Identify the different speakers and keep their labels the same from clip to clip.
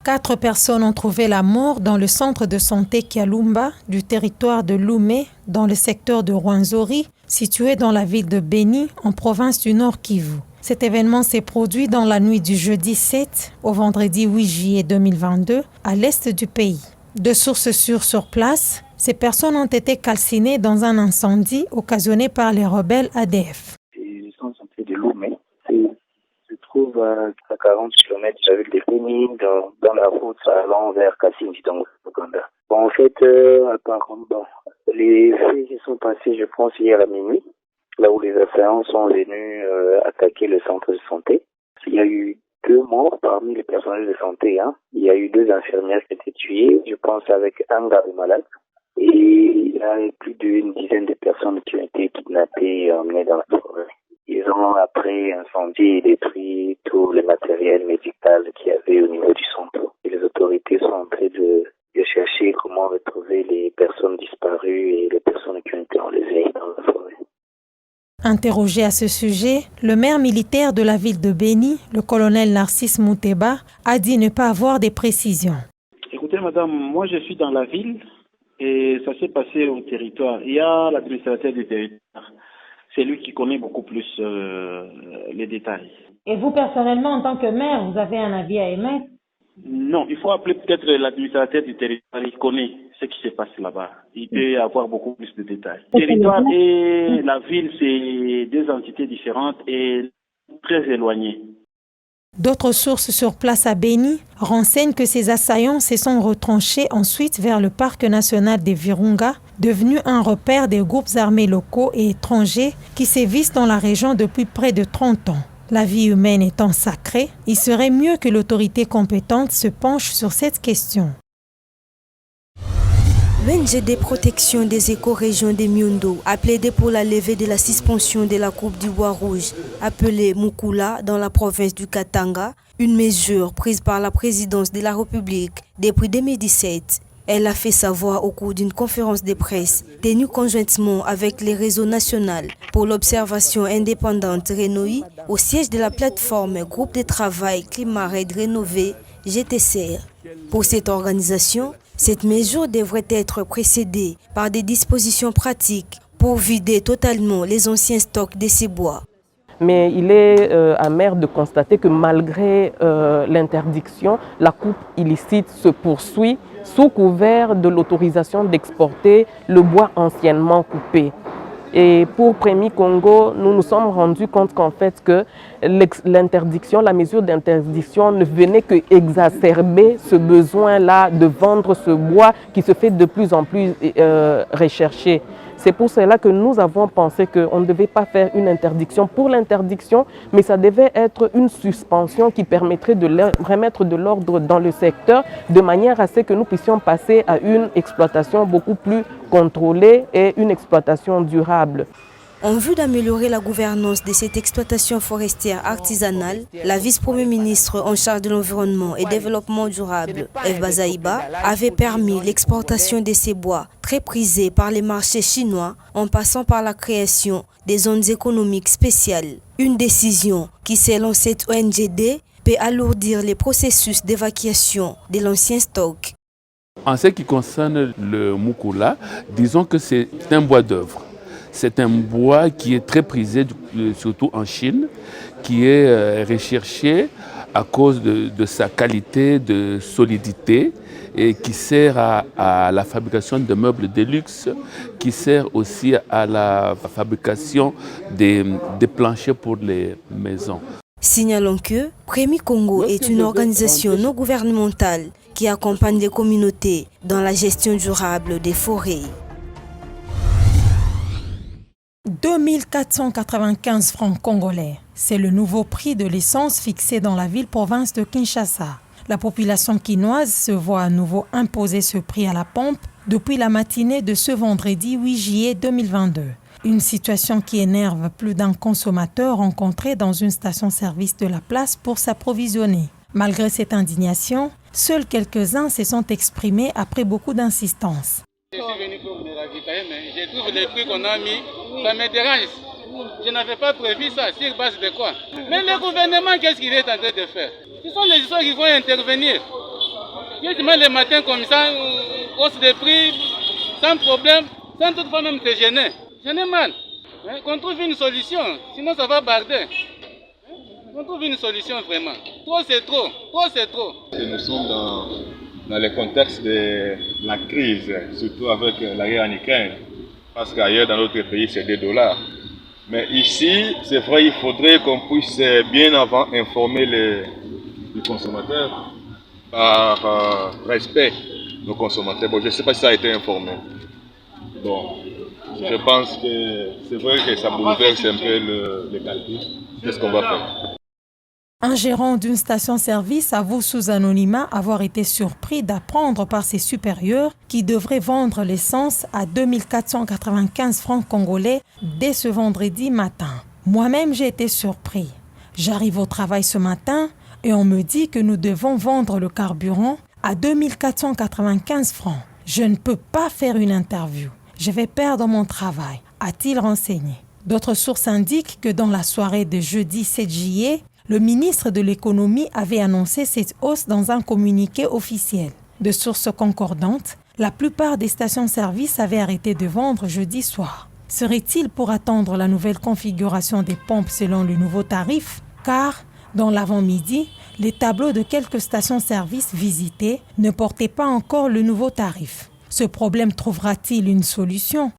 Speaker 1: 4 personnes ont trouvé la mort dans le centre de santé Kialumba du territoire de Loumé, dans le secteur de Rwenzori, situé dans la ville de Béni, en province du Nord Kivu. Cet événement s'est produit dans la nuit du jeudi 7 au vendredi 8 juillet 2022 à l'est du pays. De sources sûres sur place, ces personnes ont été calcinées dans un incendie occasionné par les rebelles ADF.
Speaker 2: Le centre de santé de Loumé se trouve à 40 km de la ville de Béni, dans la route allant vers Kassindi, dans l'Ouganda. En fait, apparemment, les faits qui sont passés, je pense, hier à minuit, là où les assaillants sont venus attaquer le centre de santé. Il y a eu 2 morts parmi les personnels de santé. Il y a eu 2 infirmières qui étaient tuées, je pense, avec un garde malade. Et il y a plus d'une dizaine de personnes qui ont été kidnappées et emmenées dans la forêt. Ils ont après incendié et détruit tout le matériel médical qu'il y avait au niveau du centre. Et les autorités sont en train de chercher comment retrouver les personnes disparues et les personnes qui ont été enlevées dans la forêt.
Speaker 1: Interrogé à ce sujet, le maire militaire de la ville de Béni, le colonel Narcisse Mouteba, a dit ne pas avoir des précisions.
Speaker 3: Écoutez madame, moi je suis dans la ville et ça s'est passé au territoire. Il y a l'administrateur du territoire. C'est lui qui connaît beaucoup plus les détails.
Speaker 4: Et vous personnellement, en tant que maire, vous avez un avis à émettre?
Speaker 3: Non, il faut appeler peut-être l'administrateur du territoire. Il connaît ce qui se passe là-bas. Il peut avoir beaucoup plus de détails. Le territoire et la ville, c'est 2 entités différentes et très éloignées.
Speaker 1: D'autres sources sur place à Béni renseignent que ces assaillants se sont retranchés ensuite vers le parc national des Virunga, devenu un repère des groupes armés locaux et étrangers qui sévissent dans la région depuis près de 30 ans. La vie humaine étant sacrée, il serait mieux que l'autorité compétente se penche sur cette question.
Speaker 5: L'ONG Protection des écorégions des Miondo a plaidé pour la levée de la suspension de la coupe du bois rouge, appelée Mukula, dans la province du Katanga, une mesure prise par la présidence de la République depuis 2017. Elle a fait savoir au cours d'une conférence de presse tenue conjointement avec les réseaux nationaux pour l'observation indépendante RENOI au siège de la plateforme Groupe de travail Climat Raid Rénové, GTCR. Pour cette organisation, cette mesure devrait être précédée par des dispositions pratiques pour vider totalement les anciens stocks de ces bois.
Speaker 6: Mais il est amer de constater que malgré l'interdiction, la coupe illicite se poursuit sous couvert de l'autorisation d'exporter le bois anciennement coupé. Et pour Prémi Congo, nous nous sommes rendus compte qu'en fait que l'interdiction, la mesure d'interdiction ne venait que exacerber ce besoin-là de vendre ce bois qui se fait de plus en plus recherché. C'est pour cela que nous avons pensé qu'on ne devait pas faire une interdiction pour l'interdiction, mais ça devait être une suspension qui permettrait de remettre de l'ordre dans le secteur de manière à ce que nous puissions passer à une exploitation beaucoup plus contrôlée et une exploitation durable.
Speaker 5: En vue d'améliorer la gouvernance de cette exploitation forestière artisanale, la vice-premier ministre en charge de l'environnement et développement durable, Eve Bazaïba, avait permis l'exportation de ces bois très prisés par les marchés chinois en passant par la création des zones économiques spéciales. Une décision qui, selon cette ONGD, peut alourdir les processus d'évacuation de l'ancien stock.
Speaker 7: En ce qui concerne le Mukula, disons que c'est un bois d'œuvre. C'est un bois qui est très prisé, surtout en Chine, qui est recherché à cause de sa qualité de solidité et qui sert à la fabrication de meubles de luxe, qui sert aussi à la fabrication des planchers pour les maisons.
Speaker 5: Signalons que Prémi Congo est une organisation non gouvernementale qui accompagne les communautés dans la gestion durable des forêts.
Speaker 1: 2495 francs congolais. C'est le nouveau prix de l'essence fixé dans la ville-province de Kinshasa. La population quinoise se voit à nouveau imposer ce prix à la pompe depuis la matinée de ce vendredi 8 juillet 2022. Une situation qui énerve plus d'un consommateur rencontré dans une station-service de la place pour s'approvisionner. Malgré cette indignation, seuls quelques-uns se sont exprimés après beaucoup d'insistance.
Speaker 8: Je suis venu pour me ravitailler, mais je trouve les prix qu'on a mis, ça me dérange. Je n'avais pas prévu ça, sur base de quoi? Mais le gouvernement, qu'est-ce qu'il est en train de faire? Ce sont les gens qui vont intervenir. Justement les matins comme ça, hausse des prix, sans problème, sans toutefois même se gêner. J'en ai mal. Qu'on trouve une solution, sinon ça va barder. On trouve une solution vraiment. Trop c'est trop, trop c'est trop.
Speaker 9: Nous sommes dans le contexte de la crise, surtout avec la guerre en Ukraine. Parce qu'ailleurs dans d'autres pays c'est des dollars. Mais ici, c'est vrai, il faudrait qu'on puisse bien avant informer les consommateurs par respect nos consommateurs. Bon, je ne sais pas si ça a été informé. Bon, je pense que c'est vrai que ça bouleverse un peu le calcul. Qu'est-ce qu'on va faire?
Speaker 1: Un gérant d'une station-service avoue sous anonymat avoir été surpris d'apprendre par ses supérieurs qu'il devrait vendre l'essence à 2495 francs congolais dès ce vendredi matin. Moi-même, j'ai été surpris. J'arrive au travail ce matin et on me dit que nous devons vendre le carburant à 2495 francs. Je ne peux pas faire une interview. Je vais perdre mon travail, a-t-il renseigné. D'autres sources indiquent que dans la soirée de jeudi 7 juillet, le ministre de l'économie avait annoncé cette hausse dans un communiqué officiel. De sources concordantes, la plupart des stations-service avaient arrêté de vendre jeudi soir. Serait-il pour attendre la nouvelle configuration des pompes selon le nouveau tarif? Car, dans l'avant-midi, les tableaux de quelques stations-service visitées ne portaient pas encore le nouveau tarif. Ce problème trouvera-t-il une solution?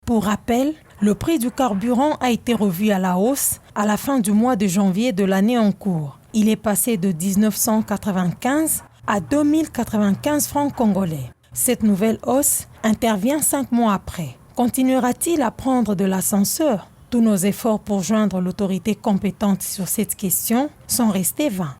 Speaker 1: Pour rappel, le prix du carburant a été revu à la hausse à la fin du mois de janvier de l'année en cours. Il est passé de 1995 à 2095 francs congolais. Cette nouvelle hausse intervient 5 mois après. Continuera-t-il à prendre de l'ascenseur? Tous nos efforts pour joindre l'autorité compétente sur cette question sont restés vains.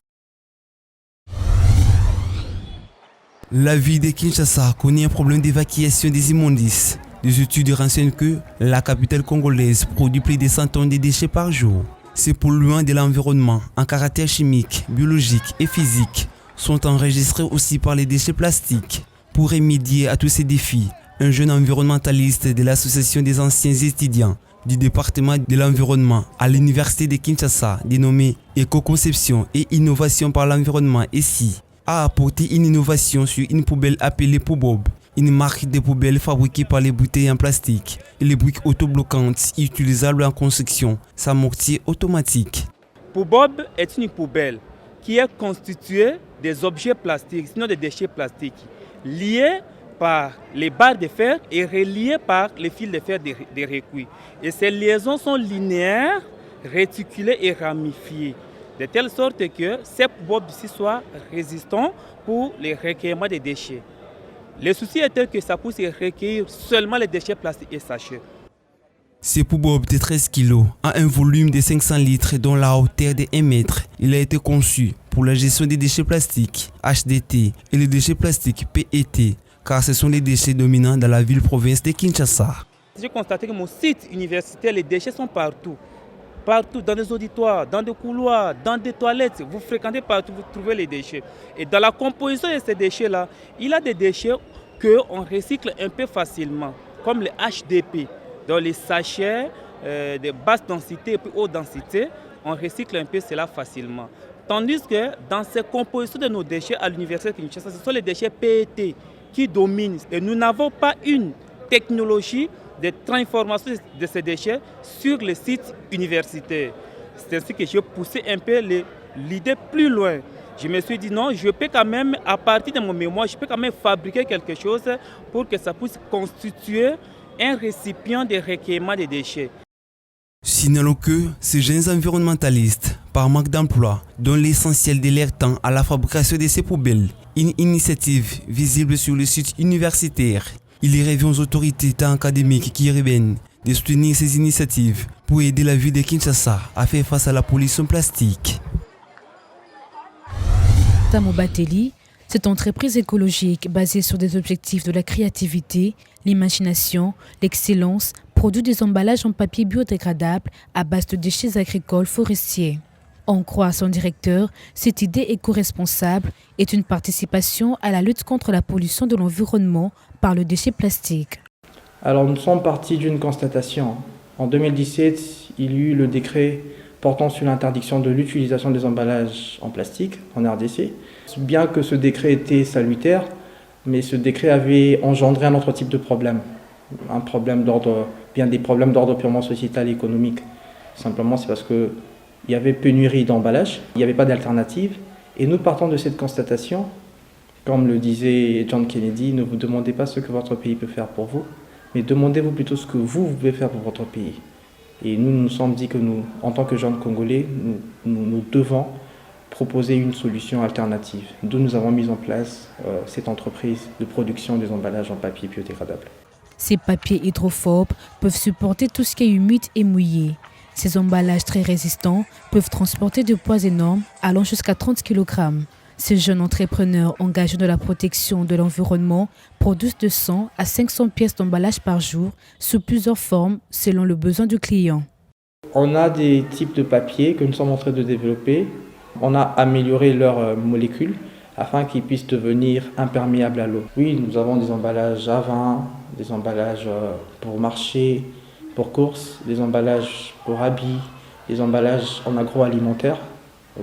Speaker 10: La ville de Kinshasa connaît un problème d'évacuation des immondices. Des études renseignent que la capitale congolaise produit plus de 100 tonnes de déchets par jour. Ces polluants de l'environnement, en caractère chimique, biologique et physique, sont enregistrés aussi par les déchets plastiques. Pour remédier à tous ces défis, un jeune environnementaliste de l'association des anciens étudiants du département de l'environnement à l'université de Kinshasa, dénommé Éco-conception et innovation par l'environnement ESI, a apporté une innovation sur une poubelle appelée Poubob, une marque de poubelles fabriquée par les bouteilles en plastique et les briques autobloquantes utilisables en construction, sans mortier automatique.
Speaker 11: Poubob est une poubelle qui est constituée des objets plastiques, sinon des déchets plastiques, liés par les barres de fer et reliés par les fils de fer des recuits. Et ces liaisons sont linéaires, réticulées et ramifiées, de telle sorte que ces poubelles-ci soient résistants pour les recueillements des déchets. Le souci était que ça puisse recueillir seulement les déchets plastiques et sachets.
Speaker 10: Ce poubob de 13 kg a un volume de 500 litres dont la hauteur de 1 mètre. Il a été conçu pour la gestion des déchets plastiques HDT et les déchets plastiques PET, car ce sont les déchets dominants dans la ville-province de Kinshasa.
Speaker 11: J'ai constaté que mon site universitaire, les déchets sont partout. Partout, dans des auditoires, dans des couloirs, dans des toilettes, vous fréquentez partout, vous trouvez les déchets. Et dans la composition de ces déchets-là, il y a des déchets qu'on recycle un peu facilement, comme les HDP, dans les sachets de basse densité et puis haute densité, on recycle un peu cela facilement. Tandis que dans ces compositions de nos déchets à l'université de Kinshasa, ce sont les déchets PET qui dominent. Et nous n'avons pas une technologie de transformation de ces déchets sur les sites universitaires. C'est ainsi que j'ai poussé un peu l'idée plus loin. Je me suis dit non, je peux quand même, à partir de mon mémoire, je peux quand même fabriquer quelque chose pour que ça puisse constituer un récipient de recueillement des déchets.
Speaker 10: Signalons que ces jeunes environnementalistes, par manque d'emploi, donnent l'essentiel de leur temps à la fabrication de ces poubelles. Une initiative visible sur le site universitaire. Il y revient aux autorités tant académiques qu'urbaines de soutenir ces initiatives pour aider la ville de Kinshasa à faire face à la pollution plastique.
Speaker 12: Tamo Bateli, cette entreprise écologique basée sur des objectifs de la créativité, l'imagination, l'excellence, produit des emballages en papier biodégradable à base de déchets agricoles forestiers. En croit son directeur, cette idée éco-responsable est une participation à la lutte contre la pollution de l'environnement par le déchet plastique.
Speaker 13: Alors nous sommes partis d'une constatation. En 2017, il y eut le décret portant sur l'interdiction de l'utilisation des emballages en plastique en RDC. Bien que ce décret était salutaire, mais ce décret avait engendré un autre type de problème. Des problèmes d'ordre purement sociétal et économique. Simplement, c'est parce qu'il y avait pénurie d'emballages, il n'y avait pas d'alternative. Et nous partons de cette constatation, comme le disait John Kennedy, ne vous demandez pas ce que votre pays peut faire pour vous, mais demandez-vous plutôt ce que vous pouvez faire pour votre pays. Et nous nous sommes dit que nous, en tant que jeunes Congolais, nous devons proposer une solution alternative. D'où nous avons mis en place cette entreprise de production des emballages en papier biodégradable.
Speaker 12: Ces papiers hydrophobes peuvent supporter tout ce qui est humide et mouillé. Ces emballages très résistants peuvent transporter des poids énormes allant jusqu'à 30 kg. Ces jeunes entrepreneurs engagés dans la protection de l'environnement produisent de 100 à 500 pièces d'emballage par jour sous plusieurs formes selon le besoin du client.
Speaker 13: On a des types de papier que nous sommes en train de développer. On a amélioré leurs molécules afin qu'ils puissent devenir imperméables à l'eau. Oui, nous avons des emballages à vin, des emballages pour marché, pour course, des emballages pour habits, des emballages en agroalimentaire,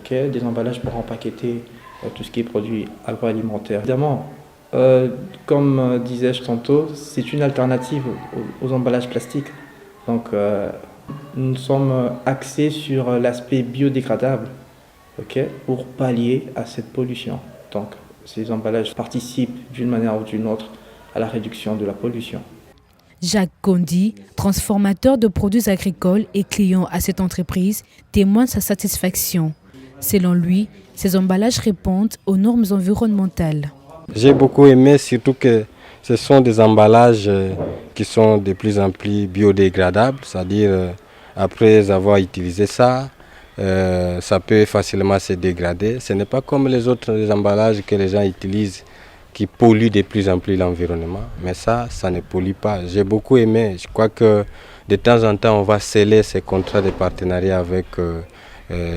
Speaker 13: des emballages pour empaqueter tout ce qui est produit agroalimentaire. Évidemment, comme disais-je tantôt, c'est une alternative aux emballages plastiques. Donc, nous sommes axés sur l'aspect biodégradable pour pallier à cette pollution. Donc, ces emballages participent d'une manière ou d'une autre à la réduction de la pollution.
Speaker 12: Jacques Gondi, transformateur de produits agricoles et client à cette entreprise, témoigne sa satisfaction. Selon lui, ces emballages répondent aux normes environnementales.
Speaker 14: J'ai beaucoup aimé, surtout que ce sont des emballages qui sont de plus en plus biodégradables, c'est-à-dire après avoir utilisé ça, ça peut facilement se dégrader. Ce n'est pas comme les autres emballages que les gens utilisent qui polluent de plus en plus l'environnement. Mais ça ne pollue pas. J'ai beaucoup aimé. Je crois que de temps en temps, on va sceller ces contrats de partenariat avec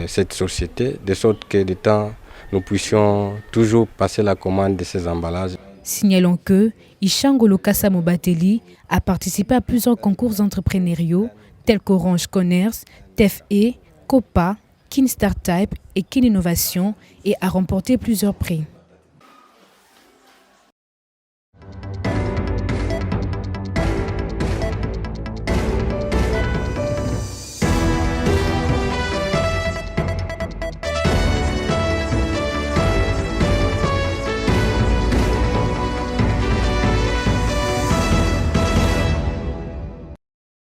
Speaker 14: cette société, de sorte que de temps, nous puissions toujours passer la commande de ces emballages.
Speaker 12: Signalons que Ishangolo Kassamobateli a participé à plusieurs concours entrepreneuriaux tels qu'Orange Commerce, TEF-E, COPA, Kin Startup et Kin Innovation et a remporté plusieurs prix.